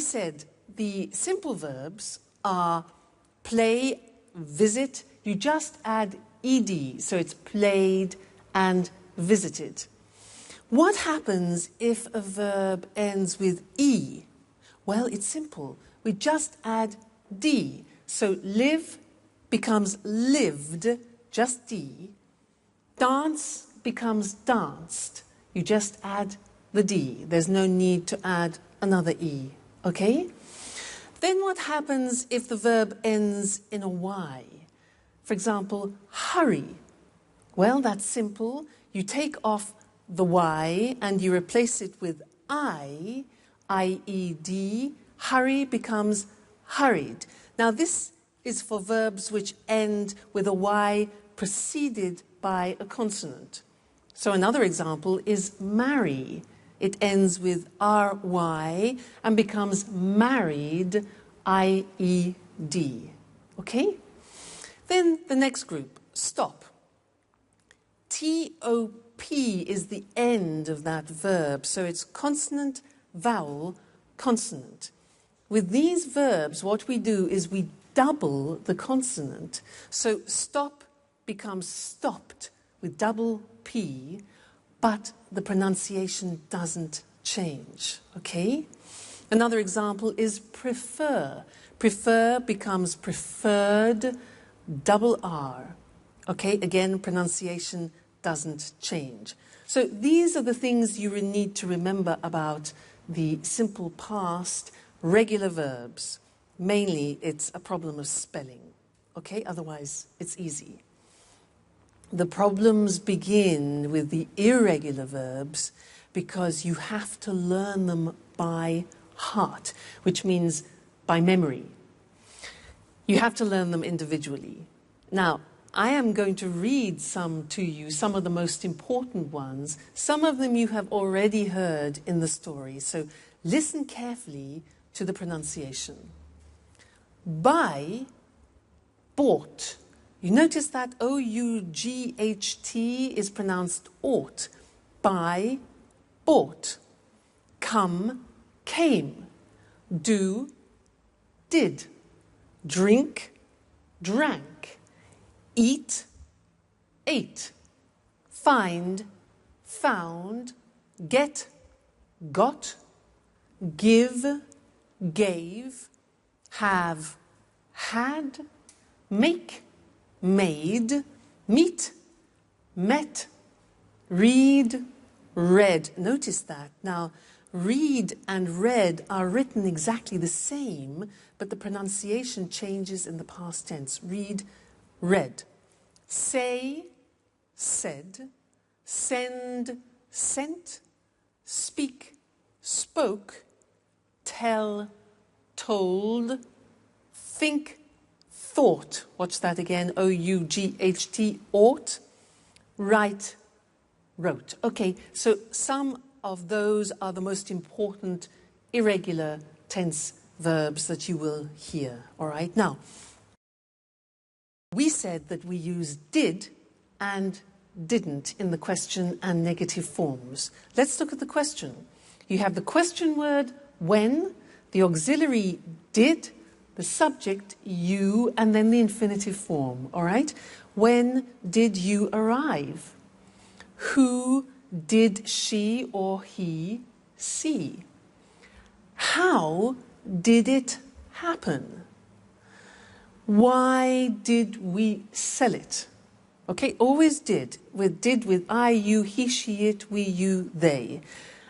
said the simple verbs are play, visit. You just add ed, so it's played and visited. What happens if a verb ends with e? Well, it's simple. We just add d. So live becomes lived, just d. Dance becomes danced. You just add the d. There's no need to add another e. Okay? Then what happens if the verb ends in a y? For example, hurry. Well, that's simple. You take off the y and you replace it with I, I-E-D. Hurry becomes hurried. Now, this is for verbs which end with a y preceded by a consonant. So another example is marry. It ends with ry and becomes married, I-E-D. Okay? Then the next group, stop. T-O-P is the end of that verb, so it's consonant, vowel, consonant. With these verbs, what we do is we double the consonant. So stop becomes stopped with double P, but the pronunciation doesn't change, okay? Another example is prefer. Prefer becomes preferred, double R. Okay, again, pronunciation doesn't change. So these are the things you need to remember about the simple past, regular verbs. Mainly, it's a problem of spelling. Okay, otherwise, it's easy. The problems begin with the irregular verbs because you have to learn them by heart, which means by memory. You have to learn them individually. Now, I am going to read some to you, some of the most important ones. Some of them you have already heard in the story, so listen carefully to the pronunciation. Buy, bought. You notice that O-U-G-H-T is pronounced ought. Buy, bought. Come, came. Do, did. Drink, drank. Eat, ate. Find, found. Get, got. Give, gave. Have, had. Make, made. Meet, met. Read, read. Notice that. Now, read and read are written exactly the same, but the pronunciation changes in the past tense. Read, read. Say, said. Send, sent. Speak, spoke. Tell, told. Think, thought. Watch that again. O-U-G-H-T, ought. Write, wrote. Okay, so some of those are the most important irregular tense verbs that you will hear. All right, now, we said that we use did and didn't in the question and negative forms. Let's look at the question. You have the question word when, the auxiliary did, the subject you, and then the infinitive form. All right? When did you arrive? Who did she or he see? How did it happen? Why did we sell it? Okay, always did with I, you, he, she, it, we, you, they.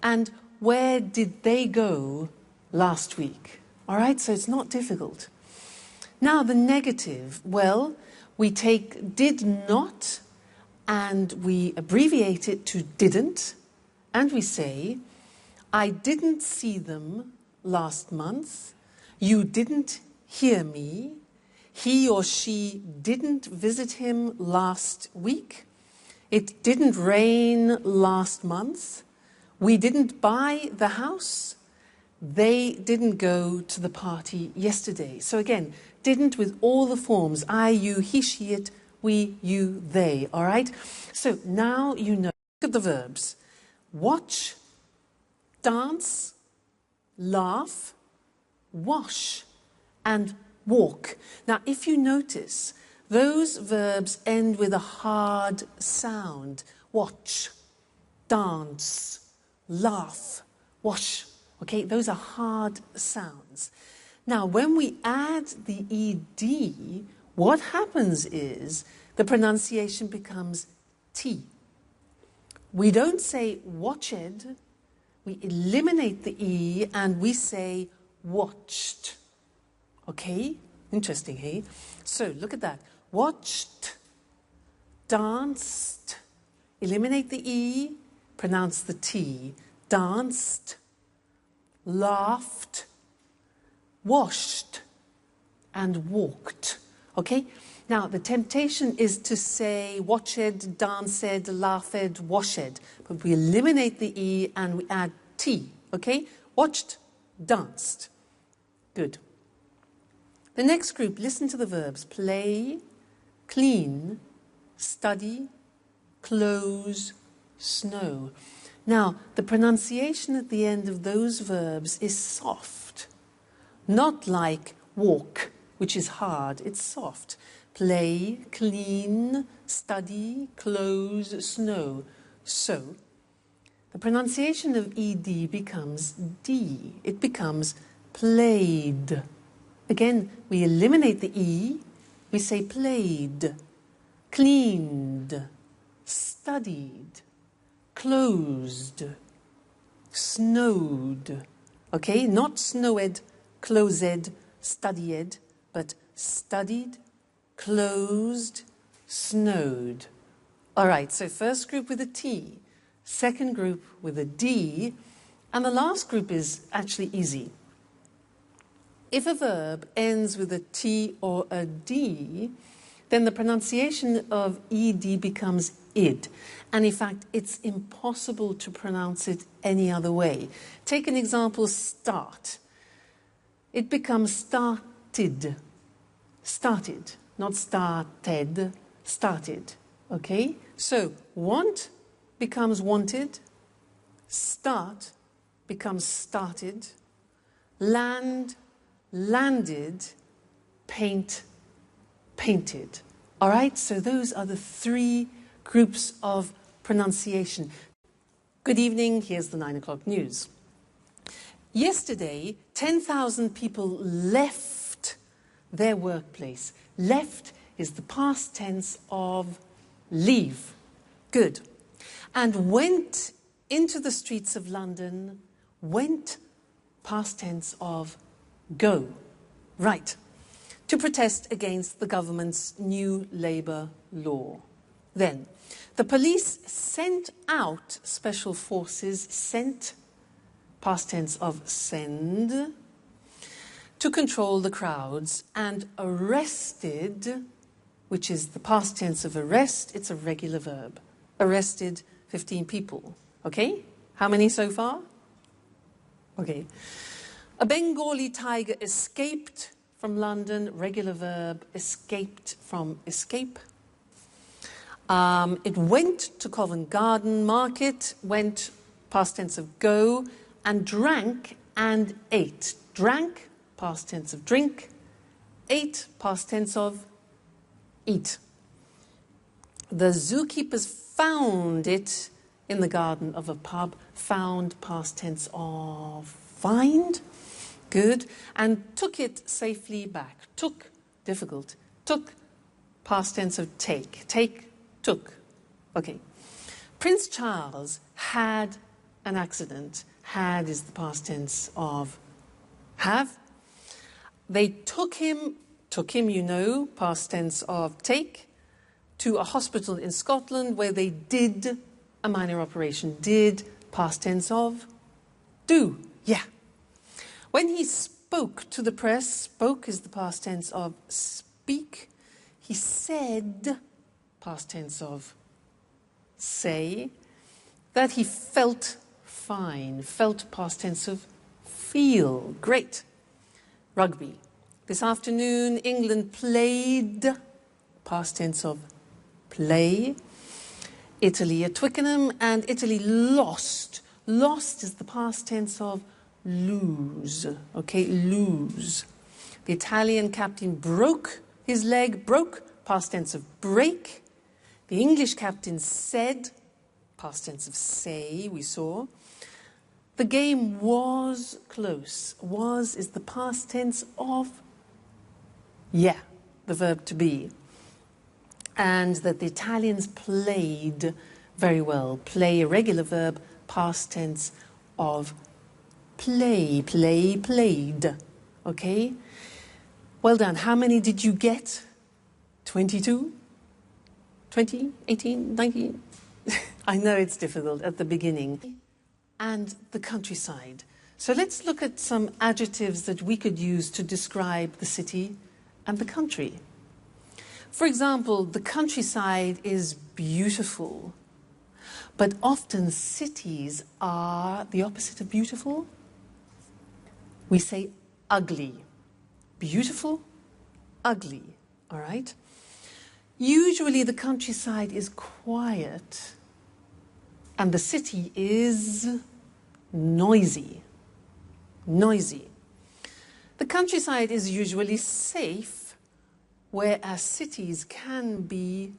And where did they go last week? All right, so it's not difficult. Now the negative, well, we take did not and we abbreviate it to didn't, and we say, I didn't see them last month. You didn't hear me. He or she didn't visit him last week. It didn't rain last month. We didn't buy the house. They didn't go to the party yesterday. So again, didn't with all the forms. I, you, he, she, it, we, you, they. All right? So now you know. Look at the verbs. Watch, dance, laugh, wash, and walk. Now, if you notice, those verbs end with a hard sound. Watch, dance, laugh, wash. Okay, those are hard sounds. Now, when we add the ed, what happens is the pronunciation becomes T. We don't say watched, we eliminate the E and we say watched. Okay? Interesting, hey? So, look at that. Watched, danced, eliminate the E, pronounce the T. Danced, laughed, washed, and walked. Okay? Now, the temptation is to say watched, danced, laughed, washed. But we eliminate the E and we add T. Okay? Watched, danced. Good. The next group, listen to the verbs. Play, clean, study, close, snow. Now, the pronunciation at the end of those verbs is soft. Not like walk, which is hard. It's soft. Play, clean, study, close, snow. So, the pronunciation of ed becomes D. It becomes played. Again, we eliminate the E. We say played, cleaned, studied, closed, snowed. Okay, not snowed, closed, studied, but studied, closed, snowed. All right, so first group with a T, second group with a D, and the last group is actually easy. If a verb ends with a T or a D, then the pronunciation of ed becomes id. And in fact, it's impossible to pronounce it any other way. Take an example, start. It becomes started. Started, not started, started. Okay? So, want becomes wanted. Start becomes started. Land, landed. Paint, painted. All right? So those are the three groups of pronunciation. Good evening. Here's the 9 o'clock news. Yesterday, 10,000 people left their workplace. Left is the past tense of leave. Good. And went into the streets of London. Went, past tense of go. Right. To protest against the government's new labour law. Then, the police sent out special forces, sent, past tense of send, to control the crowds, and arrested, which is the past tense of arrest, it's a regular verb. Arrested 15 people. Okay? How many so far? Okay. A Bengali tiger escaped from London, regular verb, escaped from escape. It went to Covent Garden Market, went, past tense of go, and drank and ate. Drank, past tense of drink. Ate, past tense of eat. The zookeepers found it in the garden of a pub. Found, past tense of find. Good. And took it safely back. Took, difficult. Took, past tense of take. Take, took. Okay. Prince Charles had an accident. Had is the past tense of have. They took him, you know, past tense of take, to a hospital in Scotland where they did a minor operation. Did, past tense of do. Yeah. When he spoke to the press, spoke is the past tense of speak. He said, past tense of say, that he felt fine. Felt, past tense of feel. Great. Rugby. This afternoon, England played, past tense of play. Italy at Twickenham, and Italy lost. Lost is the past tense of lose. Okay, lose. The Italian captain broke his leg, broke, past tense of break. The English captain said, past tense of say, we saw. The game was close. Was is the past tense of the verb to be. And that the Italians played very well. Play, a regular verb, past tense of play, played. Okay? Well done. How many did you get? 22? 20? 18? 19? I know it's difficult at the beginning. And the countryside. So let's look at some adjectives that we could use to describe the city and the country. For example, the countryside is beautiful, but often cities are the opposite of beautiful. We say ugly. Beautiful, ugly, all right? Usually the countryside is quiet and the city is noisy. Noisy. The countryside is usually safe, whereas cities can be,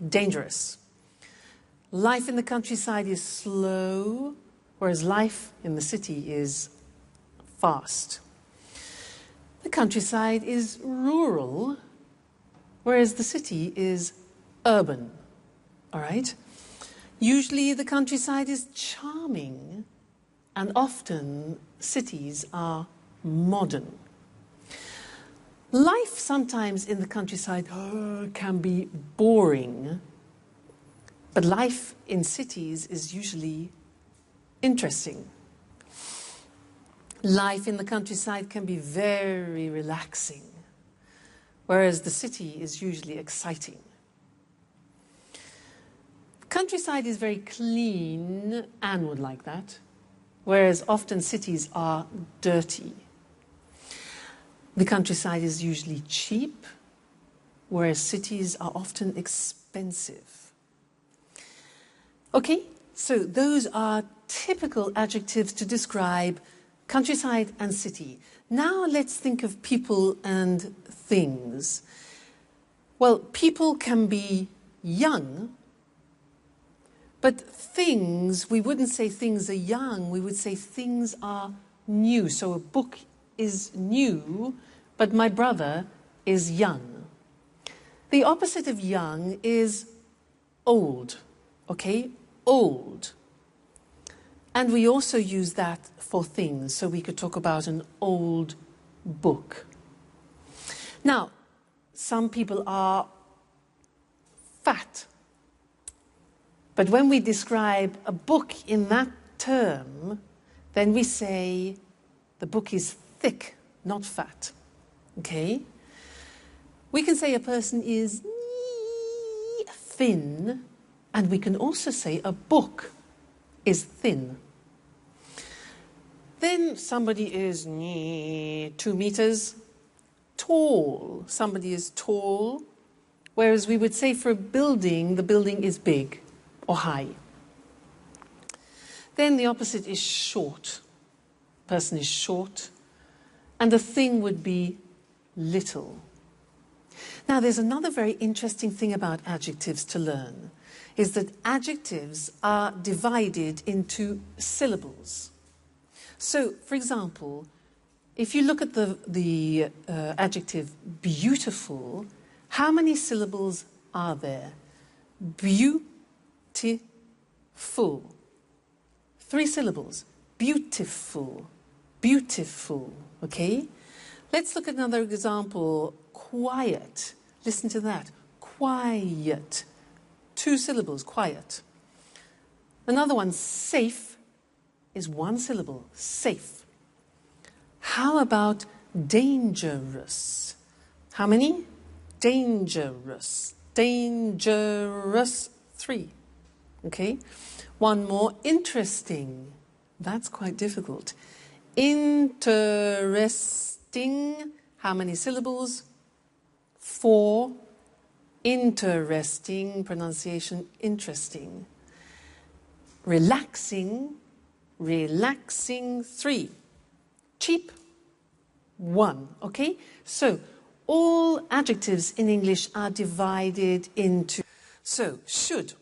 dangerous. Life in the countryside is slow, whereas life in the city is fast. The countryside is rural, whereas the city is urban. All right? Usually the countryside is charming, and often cities are modern. Life sometimes in the countryside can be boring, but life in cities is usually interesting. Life in the countryside can be very relaxing, whereas the city is usually exciting. Countryside is very clean, Anne would like that, whereas often cities are dirty. The countryside is usually cheap, whereas cities are often expensive. Okay, so those are typical adjectives to describe countryside and city. Now let's think of people and things. Well, people can be young, but things, we wouldn't say things are young, we would say things are new. So a book is new, but my brother is young. The opposite of young is old, okay? Old. And we also use that for things, so we could talk about an old book. Now, some people are fat. But when we describe a book in that term, then we say the book is thick, not fat. Okay? We can say a person is thin, and we can also say a book is thin. Then somebody is 2 meters tall. Somebody is tall, whereas we would say for a building, the building is big or high. Then the opposite is short. Person is short, and the thing would be little. Now, there's another very interesting thing about adjectives to learn, is that adjectives are divided into syllables. So, for example, if you look at the adjective beautiful, how many syllables are there? Beautiful. 3 syllables. Beautiful. Beautiful. Okay? Let's look at another example. Quiet. Listen to that. Quiet. 2 syllables. Quiet. Another one. Safe is 1 syllable. Safe. How about dangerous? How many? Dangerous. Dangerous. 3. Okay? One more. Interesting. That's quite difficult. Interesting. How many syllables? 4. Interesting. Pronunciation interesting. Relaxing. Relaxing, 3. Cheap, 1. Okay? So, all adjectives in English are divided into... So, should.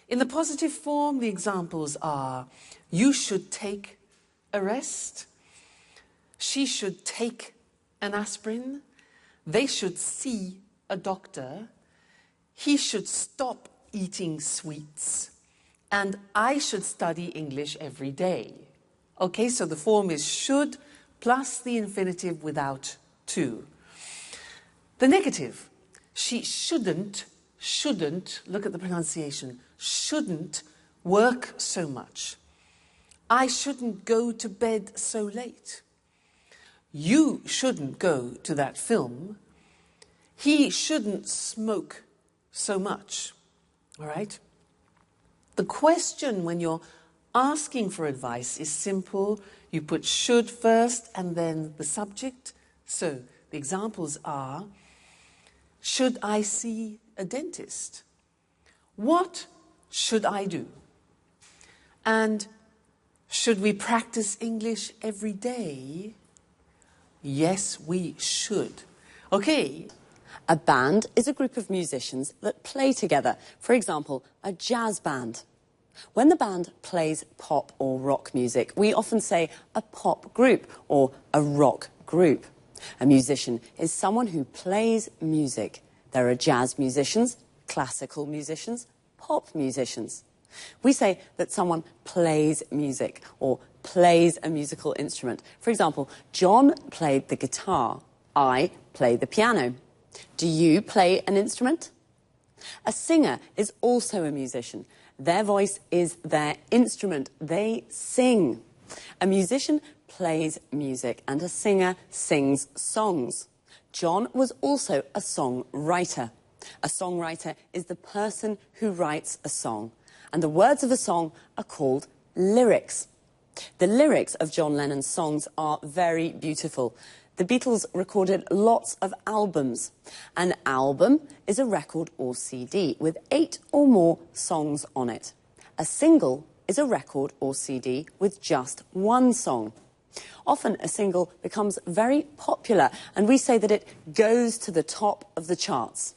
In the positive form, the examples are: you should take a rest. She should take an aspirin. They should see a doctor. He should stop eating sweets. And I should study English every day. Okay, so the form is should plus the infinitive without to. The negative: she shouldn't, look at the pronunciation, shouldn't work so much. I shouldn't go to bed so late. You shouldn't go to that film. He shouldn't smoke so much. All right? The question when you're asking for advice is simple. You put should first and then the subject. So the examples are: should I see a dentist? What should I do? And should we practice English every day? Yes, we should. Okay. A band is a group of musicians that play together. For example, a jazz band. When the band plays pop or rock music, we often say a pop group or a rock group. A musician is someone who plays music. There are jazz musicians, classical musicians, pop musicians. We say that someone plays music or plays a musical instrument. For example, John played the guitar. I play the piano. Do you play an instrument? A singer is also a musician. Their voice is their instrument. They sing. A musician plays music and a singer sings songs. John was also a songwriter. A songwriter is the person who writes a song, and the words of a song are called lyrics. The lyrics of John Lennon's songs are very beautiful. The Beatles recorded lots of albums. An album is a record or CD with 8 or more songs on it. A single is a record or CD with just one song. Often a single becomes very popular, and we say that it goes to the top of the charts.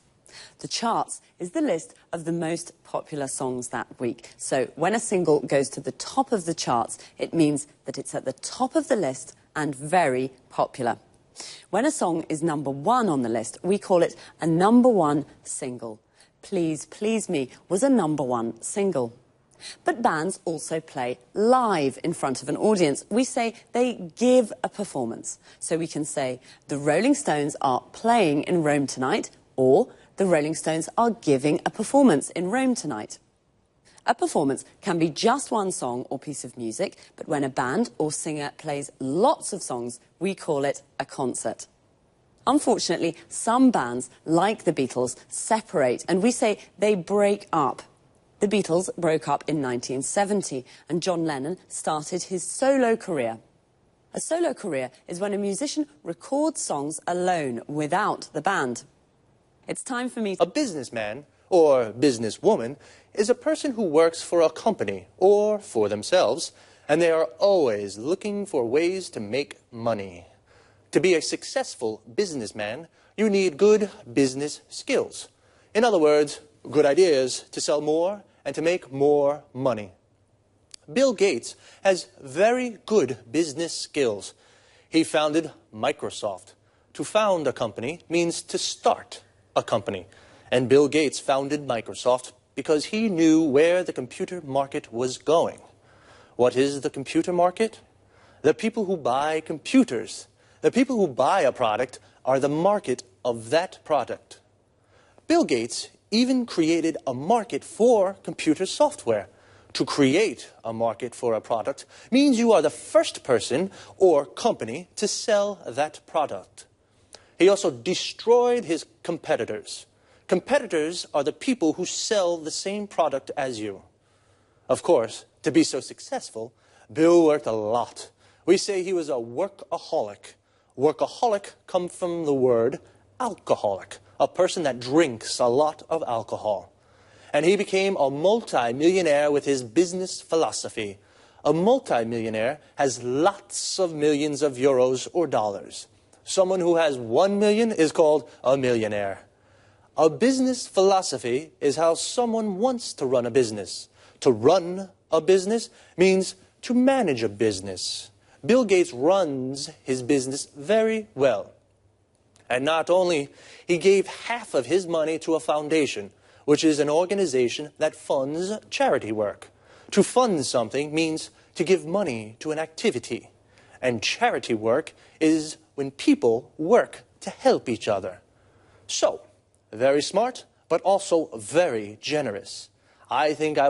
The charts is the list of the most popular songs that week. So when a single goes to the top of the charts, it means that it's at the top of the list and very popular. When a song is #1 on the list, we call it a #1 single. Please Please Me was a #1 single. But bands also play live in front of an audience. We say they give a performance. So we can say, the Rolling Stones are playing in Rome tonight, or the Rolling Stones are giving a performance in Rome tonight. A performance can be just one song or piece of music, but when a band or singer plays lots of songs, we call it a concert. Unfortunately, some bands, like the Beatles, separate, and we say they break up. The Beatles broke up in 1970, and John Lennon started his solo career. A solo career is when a musician records songs alone, without the band. It's time for me to... A businessman, or businesswoman, is a person who works for a company, or for themselves, and they are always looking for ways to make money. To be a successful businessman, you need good business skills. In other words, good ideas to sell more and to make more money. Bill Gates has very good business skills. He founded Microsoft. To found a company means to start a company. And Bill Gates founded Microsoft because he knew where the computer market was going. What is the computer market? The people who buy computers. The people who buy a product are the market of that product. Bill Gates even created a market for computer software. To create a market for a product means you are the first person or company to sell that product. He also destroyed his competitors. Competitors are the people who sell the same product as you. Of course, to be so successful, Bill worked a lot. We say he was a workaholic. Workaholic comes from the word alcoholic, a person that drinks a lot of alcohol. And he became a multi-millionaire with his business philosophy. A multimillionaire has lots of millions of euros or dollars. Someone who has 1 million is called a millionaire. A business philosophy is how someone wants to run a business. To run a business means to manage a business. Bill Gates runs his business very well. And not only, he gave half of his money to a foundation, which is an organization that funds charity work. To fund something means to give money to an activity. And charity work is when people work to help each other. So, very smart, but also very generous. I think I